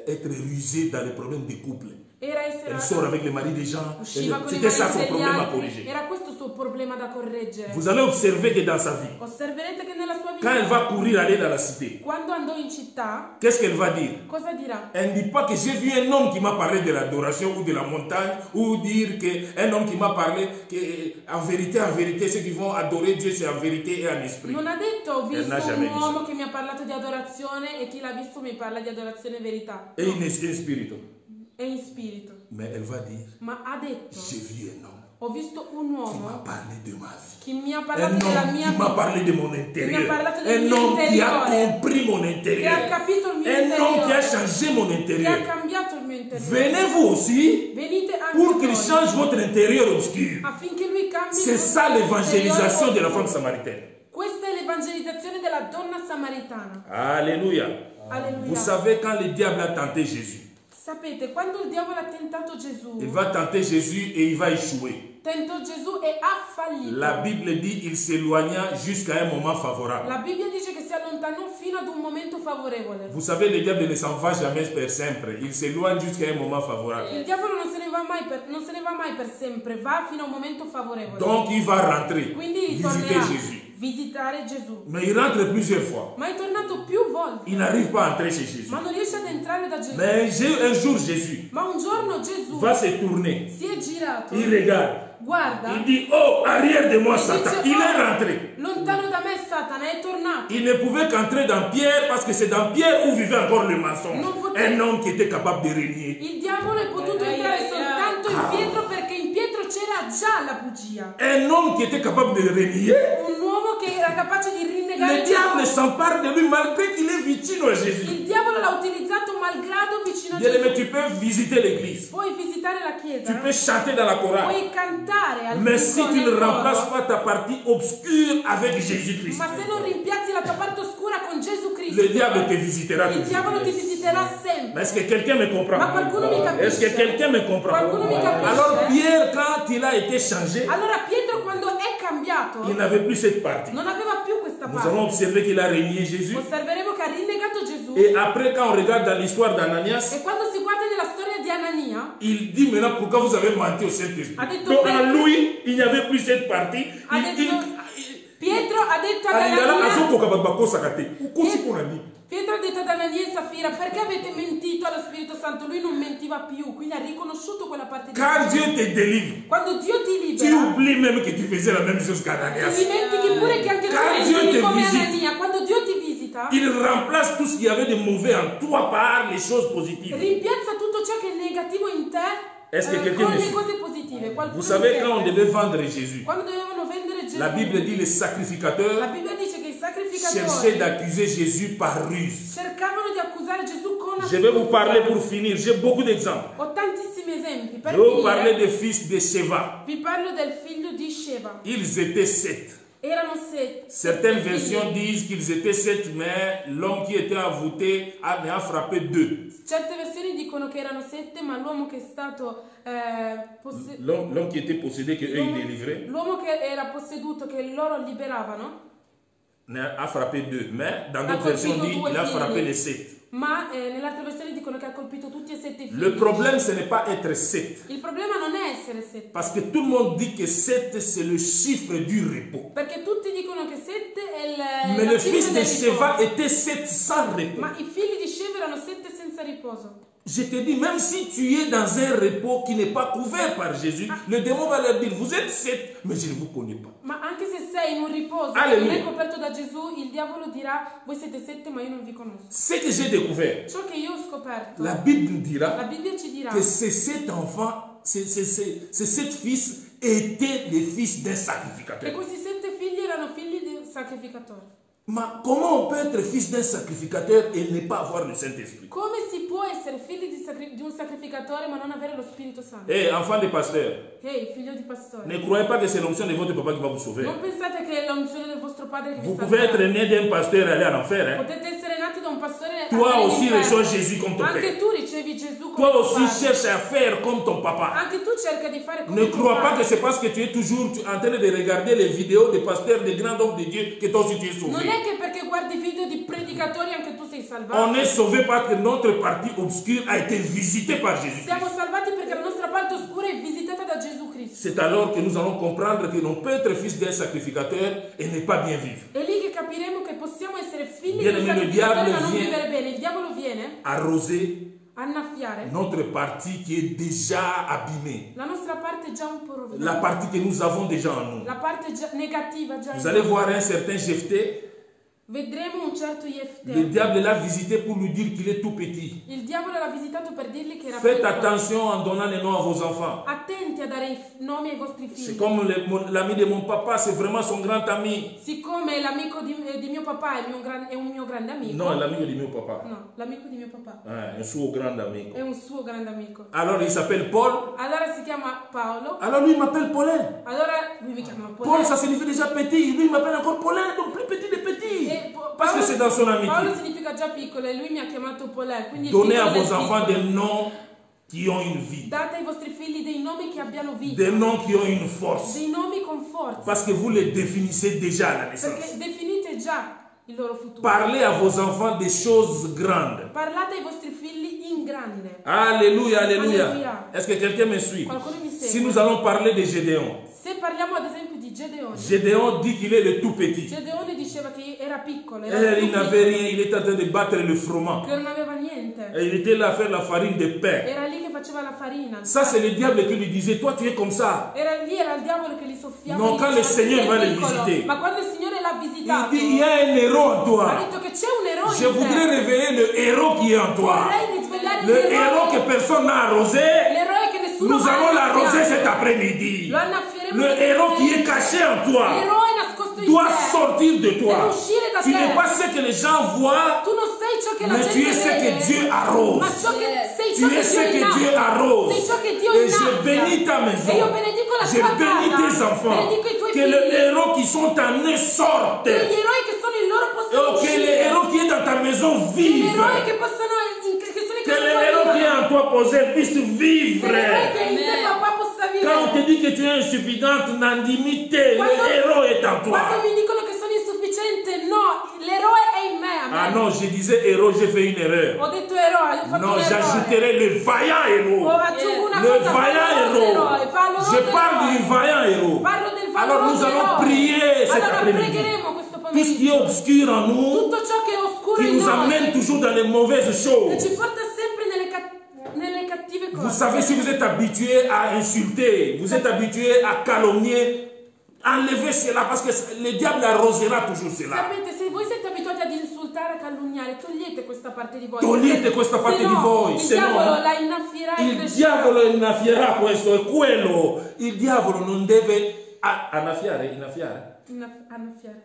être rusé dans les problèmes de couple. era essere Elle sort avec les maris des gens. usciva con i C'était ça mariti son degli problème à altri. corriger. Era questo il suo problema da correggere. Vous allez observer que dans sa vie, Osserverete che nella sua quand elle vita, va courir aller dans la cité, quando andò in città, qu'est-ce qu'elle va dire? cosa dirà? Elle ne dit pas que j'ai vu un homme qui m'a parlé de l'adoration ou de la montagne, ou dire qu'un homme qui m'a parlé qu'en vérité, ceux qui vont adorer Dieu, c'est en vérité et en esprit. Non ha detto ho visto n'a un jamais dit uomo ça. che mi ha parlato di adorazione e chi l'ha visto mi parla di adorazione e verità. Et in spirito. È in spirito. Mais elle va dire, Ma ha detto j'ai vu un homme ho visto un qui m'a uomo parlé de ma vie. che mi ha Un parlato della homme mia qui m'a vita, parlé de mon mi ha intérieur. parlato del Un mio homme qui a interiore, compris mon che ha intérieur. capito il mio Un homme qui a interiore, changé mon che ha intérieur. cambiato il mio interiore. Venez vous aussi Venite anche pour qu'il voi change votre intérieur obscur. affinché lui cambi il C'est vostro ça l'évangélisation de la interiore. femme samaritaine. Questa è l'evangelizzazione della donna samaritana. Alléluia. Alleluia. Vous savez, quand le diable a tenté Jésus, Sapete, quando il diavolo ha tentato Gesù, il va tenter Jésus et il va échouer. tentò Gesù e ha fallito. La Bible dit il s'éloigna jusqu'à un moment favorable. La Bibbia dice che si allontanò fino ad un momento favorevole. Vous savez, le diable ne s'en va jamais per sempre. Il s'éloigne jusqu'à un moment favorable. Il diavolo non se ne va mai per sempre, va fino a un momento favorevole. Donc, il va rentrer, Quindi visiter tornerà Jésus. visitare Gesù. Mais il rentre plusieurs fois. Ma è tornato più volte, Il n'arrive pas à entrer chez Jésus. ma non riesce ad entrare entrare da Gesù. Mais un jour Jésus Ma un giorno Gesù va se tourner. si è girato, Il regarde. guarda, Il dit, oh, arrière de moi e Satan. dice, Il est "Oh, rentré. lontano da me Satana, è tornato. Il ne pouvait qu'entrer dans Pierre parce que c'est dans Pierre où vivait encore le mensonge. Non poteva- Un homme qui était capable de régner. Il diavolo è potuto entrare soltanto in Pietro perché in Pietro c'era già la bugia. Un homme qui était capable de régner. Un uomo che era capace di Le rinnegare diable Gesù. s'empare de lui malgré qu'il est victime à Jésus. Il diavolo l'ha utilizzato malgrado vicino a Bien aimé, Gesù. tu peux visiter l'église. Puoi visitare la Tu chiesa, peux chanter dans la chorale. puoi cantare al Mais si tu ne nel remplaces coro, pas ta partie obscure avec Jésus-Christ, ma se non rimpiazzi la tua parte oscura con Gesù Cristo, le diable te visitera il diavolo ti toujours. visiterà Mais sempre. est-ce que quelqu'un me comprend? Ma qualcuno mi capisce? Est-ce que quelqu'un me comprend? Qualcuno mi capisce? Alors Pierre, quand il a été changé, Allora Pietro quando è cambiato il n'avait plus cette partie. non aveva più questa Nous allons parte. observer qu'il a régné Jésus. Osserveremo che ha rinnegato Gesù Et après, quand on regarde dans l'histoire d'Ananias, e quando si guarda nella storia di Anania il dit maintenant pourquoi vous avez menti au Saint-Esprit. Ha detto Donc perché- en lui, il n'y avait plus cette partie. Ha detto- Pietro ha detto ad Pietro ha detto ad Anania e Safira, perché avete mentito allo Spirito Santo? Lui non mentiva più, quindi ha riconosciuto quella parte di Quand Gesù. Dieu te délivre, Quando Dio ti tu libera, oublies même que tu faisais la même chose ti qu'Ananias. dimentichi pure che anche tu Quand Dieu mentivi te come visite, Anania. Quando Dio ti visita, Il remplace tout ce qu'il y avait de mauvais en toi par les choses positives. rimpiazza tutto ciò che è negativo in te Est-ce que quelqu'un con me le suit? cose positive. Qualcuno Vous savez, mi quand on segue? devait vendre Jésus, Quando dovevano vendere Gesù, la Bible dit les la sacrificateurs Bibbia dice che i cherchaient sacrificatori d'accuser Jésus par ruse. cercavano di accusare Gesù con Je vais vous parler astuzia. pour finir. J'ai beaucoup d'exemples. Ho tantissimi esempi. Per Je vais vous parler finire, des fils de Sheva. vi parlo del figlio di Sheva. Ils étaient 7. Erano sette. Certaines sette versions figli. disent qu'ils étaient 7, mais l'homme qui était envoûté ne a frappé 2. Certe versioni dicono che erano sette, ma l'uomo che è stato L'homme qui était possédé, que eux ils délivraient, l'uomo che era posseduto, che loro liberavano, ne a frappé 2. Mais dans Ha d'autres versions, colpito dit due il a figli. frappé les 7. ma nell'altra versione dicono che ha colpito tutti e sette i figli. Le problème, ce n'est pas être 7. Il problema non è essere sette, Parce que tout le monde dit que 7, c'est le chiffre du repos. perché tutti dicono che sette è Mais la le cifra fils de del Sheva riposo. était 7 sans repos. Ma i figli di Sheva erano sette senza riposo. Je te dis, même si tu es dans un repos qui n'est pas couvert par Jésus, le démon va leur dire, vous êtes 7, mais je ne vous connais pas. Ma anche se sei in un riposo che Alleluia. non è coperto da Gesù, il diavolo dirà: voi siete sette, ma io non vi conosco. Ce que j'ai découvert, Ciò che io ho scoperto, la Bible nous la dira Bibbia ci dirà que ces 7 enfants, ces 7 fils étaient les fils d'un che sacrificateur. questi sette figli erano figli di un sacrificatore. Mais comment on peut être fils d'un sacrificateur et ne pas avoir le Saint-Esprit? Come si può essere figli di un sacrificatore ma non avere lo Spirito Santo? Eh, enfant de pasteur, Ehi, figlio di pastore, ne croyez pas que c'est l'onction de votre papa qui va vous sauver. non pensate che è l'unzione del vostro padre che vi Vous sta pouvez être salvando. né d'un pasteur et aller en enfer. Hein? Potete essere nati da un pastore e Toi andare in aussi inferno. reçois Jésus comme ton Anche père. tu ricevi Gesù come Toi tuo aussi padre. cherche à faire comme ton papa. Anche tu cerca di fare come Ne tuo crois pas padre. que c'est parce que tu es toujours en train de regarder les vidéos des pasteurs, des grands hommes de Dieu, que toi aussi tu es Non sauvé. è che perché guardi video di predicatori anche tu sei salvato. On est sauvé parce que notre partie obscure a été visitée par Jésus. Siamo salvati perché la nostra parte oscura è visitata da Gesù Cristo. C'est alors que nous allons comprendre que l'on peut être fils d'un sacrificateur et ne pas bien vivre. È lì che capiremo che possiamo essere figli Bien di un aimé, le sacrificatore diable ma non vient- vivere bene. Il diavolo viene Arroser a annaffiare notre partie qui est déjà abîmée. la nostra parte già un po' La rovinata. partie que nous avons déjà en nous. La parte negativa già Vous in allez noi. voir un certain Jephthé. Vedremo un certo Le Jefte. diable l'a visité pour lui dire qu'il est tout petit. Il diavolo l'ha visitato per dirgli che era Faites piccolo. attention en donnant les noms à vos enfants. Attenti a dare i nomi ai vostri C'est figli. comme l'ami de mon papa, c'est vraiment son grand ami. Siccome l'amico di mio papà è un mio grande amico. Non, l'amico di mio papa. No, l'amico di mio papà Un suo grande amico. è un suo grande amico. Alors il s'appelle Paul. Allora si chiama Paolo. Alors lui il m'appelle Paulin. Allora lui mi chiama Paul, Paolo. ça signifie déjà petit. Lui il m'appelle encore Paulin, donc plus petit de petit. E Parce que c'est dans son Paolo amitié. significa già piccolo e lui mi ha chiamato Paulin. Quindi il Donnez à piccolo vos del enfants piccolo. des noms qui ont une vie. Date ai vostri figli dei nomi che abbiano vita, Des noms qui ont une force. dei nomi con forza, Parce que vous les définissez déjà à la naissance. perché definite già il loro futuro. Parlez à vos enfants des choses grandes. Parlate ai vostri figli in grande. Alléluia, alléluia. Alléluia. Est-ce que quelqu'un me suit? Qualcuno mi Si segue? nous allons parler de Gédéon, Se Se parliamo ad esempio di Gedeone, Gédéon dit qu'il est le tout petit. Gedeone diceva che era piccolo, Et era il n'avait rien, il était en train de battre le froment. che non aveva niente. Et il était là à faire la farine de pain. Era lì che faceva la farina. Ça, c'est le diable qui lui disait, toi, tu es comme ça. Era il diavolo che gli soffiava. Non, gli quand diceva, le Seigneur "Sei va le piccolo". visiter. Ma quando il Signore l'ha Il visitato, dit, il y a un héros en ha toi. detto che c'è un eroe Je in te. voudrais réveiller le héros qui est en toi. Vorrei risvegliare Le l'eroe. héros que personne n'a arrosé. L'eroe che nessuno Nous mai allons ha l'arroser annaffiato. cet après-midi. Lo annaffieremo Le questo héros qui est pomeriggio. caché en toi L'eroe nascosto in doit te. sortir de toi. Deve uscire da Tu te. n'es pas ce que les gens voient, Tu non sei ciò che la mais gente tu es ce que vede, Dieu arrose. ma ciò che sei Tu ciò che es ce que Dio Dieu innafia. arrose. Sei ciò che Dio Et je innaffia. bénis ta E io maison. benedico la Je tua bénis casa. tes enfants. Benedico i tuoi Que les figli. héros qui sont en eux sortent. Che gli eroi che sono in loro possano Oh, que les uscire. héros qui est dans ta maison Che gli vivent. eroi che possono che sono in Que les casa héros qui tua est en toi posé puissent Che vivre. l'eroe che in te papà possa Quand on te vivere. dit que tu es insuffisante, n'en dimitez. Le Quando- héros est en toi. Quando mi dicono che sono insufficiente, no, l'eroe è in me. Ah Amen. non, je disais héros, j'ai fait une erreur. Ho detto eroe, ho fatto Non, un eroe. j'ajouterai le vaillant héros. Aggiungo una Le cosa, vaillant valoroso héros. eroe, valoroso Je parle eroe. du vaillant héros. Parlo del Alors nous valoroso allons eroe. prier cet Allora après-midi. pregheremo questo Tout ce qui est pomeriggio. obscur en nous, Tutto ciò che è oscuro qui in nous amène noi, toujours dans les mauvaises che choses. ci porta sempre nelle cattive cose. Vous savez, si vous êtes habitué à insulter, vous êtes habitué à calomnier, enlevez cela parce que le diable arrosera toujours cela. Sapete, se voi siete abituati ad insultare, a calunniare, togliete questa parte di voi. Togliete questa parte Se no, di voi, il se no, diavolo la innaffierà e Il crescerà. diavolo innaffiarà questo e quello. Il diavolo non deve annaffiare Annaffiare.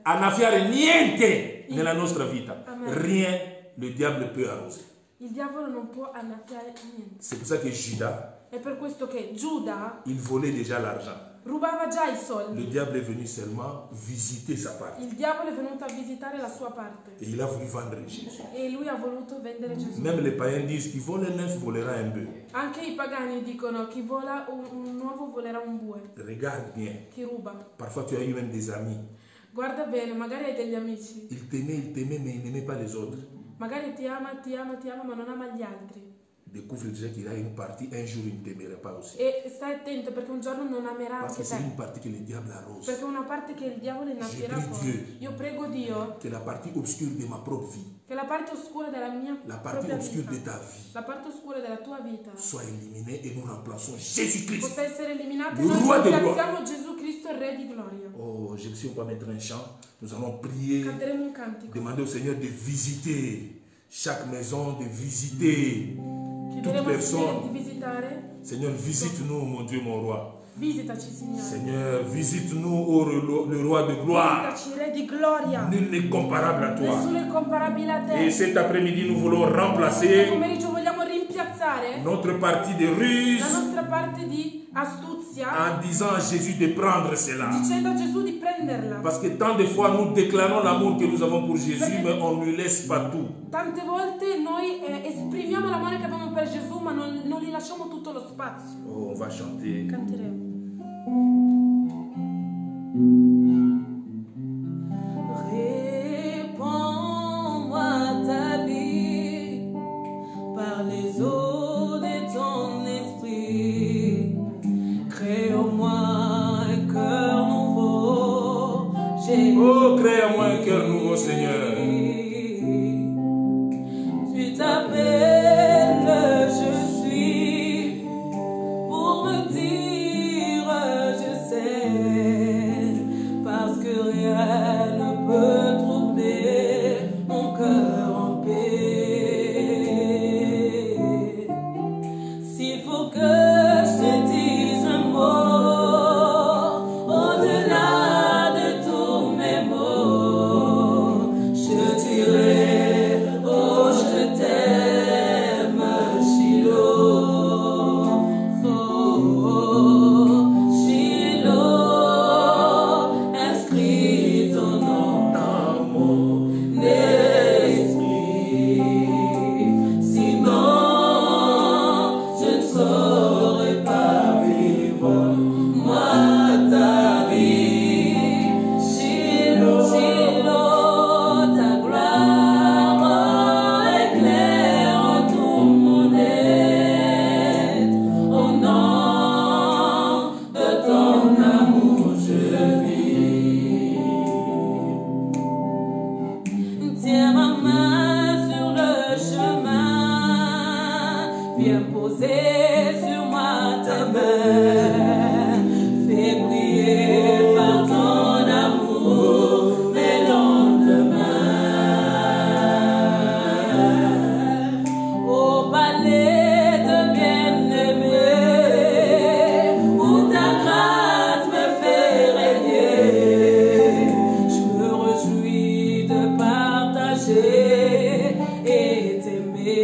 annaffiare niente nella nostra vita. Amen. Rien le diable peut arroser. Il diavolo non può annaffiare niente. C'est pour ça que Judas, È per questo che Giuda il volait déjà l'argent. rubava già i Le soldi. diable est venu seulement visiter sa part. Il diavolo è venuto a visitare la sua parte. Et il a voulu vendre Jésus. E lui ha voluto vendere Gesù. Même les païens disent qu'il vole un œuf, volera un bœuf. Anche i pagani dicono chi vola un uovo volerà un bue. Regarde bien. Chi ruba. Parfois tu as eu même des amis. Guarda bene, magari hai degli amici. Il t'aimait, mais il n'aimait pas les autres. Magari ti ama, ma non ama gli altri. Découvre déjà qu'il a une partie, un jour il ne t'aimerait pas aussi. E stai attento perché un giorno non amerà Parce que anche c'est une te. partie que le diable arrose. Perché è una parte che il diavolo innaffierà Je prie poi. Dieu. Io prego Dio Que la partie obscure de ma propre vie, che la parte oscura della mia la partie propria obscure de vita, ta vie, la parte oscura della tua vita soit éliminée et nous remplaçons Jésus-Christ. possa essere eliminata e Il noi roi de ringraziamo Gesù Cristo, il Re di gloria. Oh, je sais, on va mettre un chant. Nous allons prier, Canteremo un cantico. demander au Seigneur de visiter chaque maison, de visiter Chiederemo toute al Signore personne. di visitare. Seigneur, visite-nous, mon Dieu, mon roi. Visitaci, Signore. Seigneur, visite-nous, oh, le roi de gloire. Visitaci, Re di gloria. Nul n'est comparable à toi. Nessuno è comparabile a Et te. cet après-midi, nous voulons Questo remplacer pomeriggio vogliamo rimpiazzare notre partie de la ruse nostra parte di astuzia en disant à Jésus de prendre cela. dicendo a Gesù di prenderla. Parce que tant de fois, nous déclarons l'amour que nous avons pour Jésus, mais on ne lui laisse pas tout. Tante volte noi esprimiamo l'amore che abbiamo per Gesù, ma non gli lasciamo tutto lo spazio. Oh, on va chanter. Canteremo. Répands-moi ta vie par les eaux de ton esprit. Crée en moi un cœur nouveau. Oh, crée en moi un cœur nouveau, Seigneur. Tu t'appelles je suis pour me dire je sais, parce que rien ne peut troubler mon cœur en paix. S'il faut que je te dise un mot au-delà de tous mes mots, je viens poser sur moi ta main. Fais briller par ton amour mes lendemains. Au palais de bien-aimé, où ta grâce me fait régner, je me réjouis de partager et t'aimer.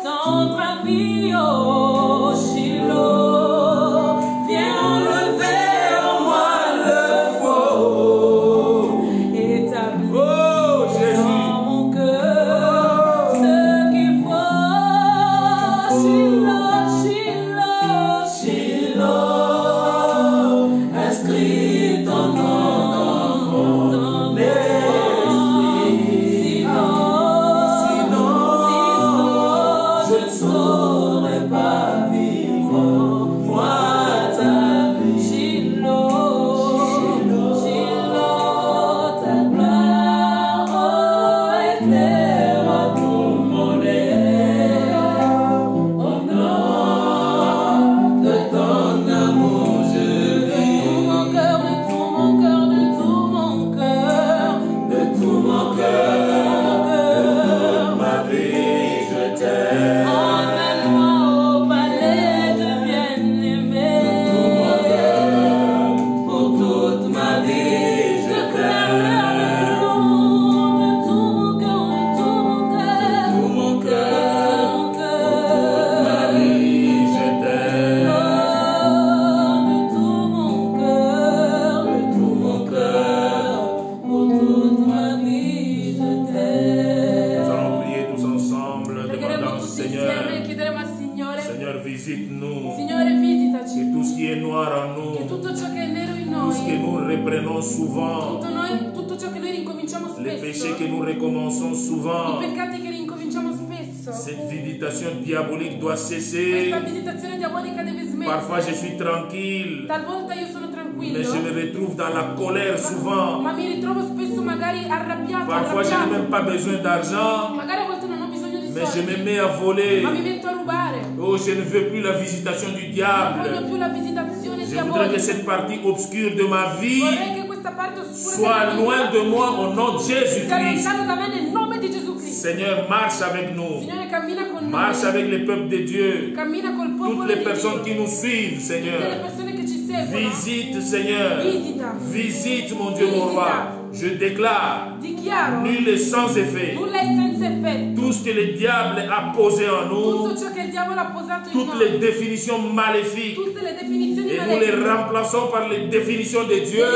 Tendre ami, oh Shiloh, viens enlever en moi le faux, établir dans mon cœur ce qu'il faut. Shiloh, Shiloh, Shiloh, inscris ton nom dans mes esprits. Sinon, je ne saurais pas vivre moi ta vie. Shiloh, Shiloh, ta gloire, oh, éclaire tout mon être. Au nom de ton amour, je vis. De tout mon cœur, de tout mon cœur, de tout mon cœur, ma vie, je t'aime. Emmène-moi au palais de bien-aimé. Pour toute ma vie, je t'aime. De tout mon cœur, de tout mon cœur, ma vie, je t'aime. De tout mon cœur, pour toute ma vie, je t'aime. Nous allons prier tous ensemble, Pregheremo demandant, tutti Seigneur, insieme e chiederemo al Signore, Seigneur, visite-nous, Signore visitaci, que tout ce qui est noir en che nous, tutto ciò che è nero in tout ce que noi, nous reprenons souvent, tutto ciò che noi rincominciamo les péchés que spesso, nous recommençons i souvent, peccati che rincominciamo spesso, cette visitation diabolique doit cesser. questa visitazione diabolica deve Parfois je smettere. suis tranquille, Talvolta io sono mais tranquillo, je me retrouve dans la colère souvent. ma mi ritrovo spesso magari arrabbiato, Parfois je n'ai même pas besoin d'argent, magari a volte non ho bisogno di mais je me soldi, mets à voler. ma mi metto a rubare. Oh, je ne veux plus la visitation du Non voglio diable. più la visitazione Je voudrais que diabolica. cette partie obscure de ma vie Vorrei che questa parte oscura soit della loin vita de moi au nom de sia Jésus-Christ. lontana da me nel nome di Gesù Cristo. Seigneur, marche avec nous. Signore, cammina con Marche noi, avec le peuple de Dieu. cammina col popolo Toutes les di personnes Dio, qui nous suivent, tutte le Seigneur. persone che ci seguono. Visite, Seigneur. Visita, Visite, mon Dieu, mon roi. Je déclare, dichiaro, nul est sans effet. nulla è senza effetto. Tout ce que le diable a posé en nous, Tutto ciò che il diavolo ha posato in toutes les noi, définitions maléfiques, tutte le definizioni et nous les malefiche, remplaçons par les définitions de Dieu.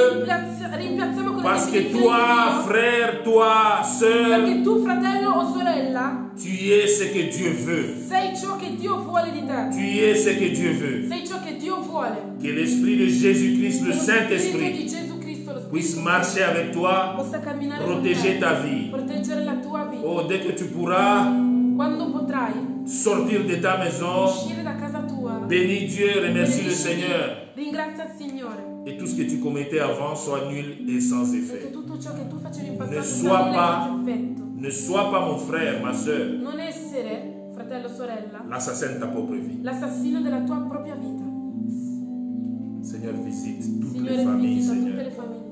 rimpiazziamo con le Parce que definizioni toi, di Dio, frère, toi, sœur, perché tu, fratello o sorella, tu es ce que Dieu veut. sei ciò che Dio vuole di te. Tu es ce que Dieu veut. Sei ciò che Dio vuole. Que l'Esprit de Jésus-Christ, le Che lo Spirito di Saint-Esprit, Gesù Cristo, lo puisse Spirito marcher avec toi, possa camminare con protéger te, ta vie. proteggere la tua vita. Oh, dès que tu pourras Quando potrai sortir de ta maison, uscire da casa tua, bénis Dieu, remercie le Seigneur. ringrazia il Signore, Et tout ce que tu commettais avant soit nul et sans perché effet. tutto ciò che tu facevi in Ne passato sois sarà pas- senza effetto. Ne sois pas mon frère, ma soeur, Non essere, fratello o sorella, l'assassin de ta propre vie. l'assassino della tua propria vita. Seigneur, visite toutes Signore, les familles, visita tutte le Seigneur. famiglie.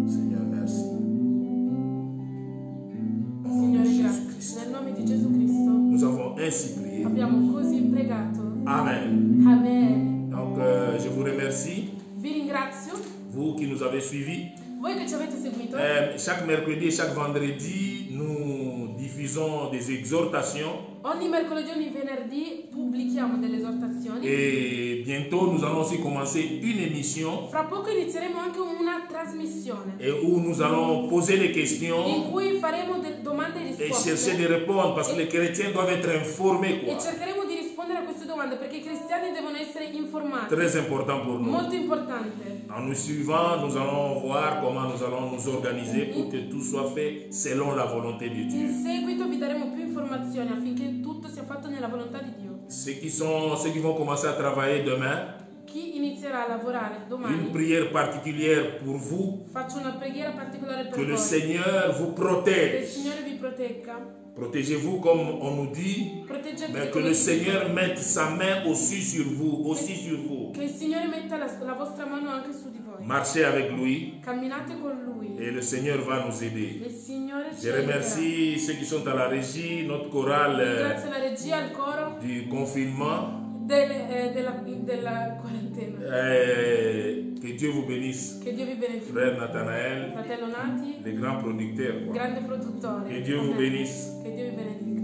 Seigneur, merci. Au nom de Signore, grazie. Jésus-Christ. Nel nome di Gesù Cristo Nous avons ainsi prié. abbiamo così pregato. Amen. Amen. Donc, je vous remercie, Vi ringrazio, vous qui nous avez suivis. voi che ci avete seguito. Chaque mercredi et chaque vendredi, nous diffusons des exhortations. Ogni mercoledì, ogni venerdì pubblichiamo delle esortazioni. Et bientôt, nous allons aussi commencer une émission Fra poco inizieremo anche una trasmissione et où nous allons poser des in questions cui faremo delle domande e et chercher risposte de répondre parce que les chrétiens doivent être informés. e Quoi. cercheremo di rispondere a queste domande perché i cristiani devono essere informati. Très important pour nous. Molto importante. En nous suivant, nous allons voir comment nous allons nous organiser pour que tout soit fait selon la volonté de Dieu. In seguito vi daremo più informazioni affinché tutto sia fatto nella volontà di Dio. Ceux qui vont commencer à travailler demain, Chi inizierà a lavorare Une domani, prière particulière pour vous. faccio una preghiera particolare Que per le voi. Seigneur vous Che il protège. Signore vi protegga. Protégez-vous comme on nous dit, Proteggetevi mais que come le si Seigneur dice. mette sa main aussi sur vous, aussi sur vous. Che il Signore metta la vostra mano anche su di voi. Marchez avec lui Camminate con Lui. et le Seigneur va nous aider. Il Signore ci Je aiuterà. remercie ceux qui sont à la régie, notre chorale Grazie alla regia, al coro du confinement. della quarantena. Que Dieu vous bénisse. Che Dio vi benedica. Frère Nathanaël, Fratello Nati, les grands producteurs. grande produttore. Que Dieu vous Amen. bénisse. Che Dio vi benedica.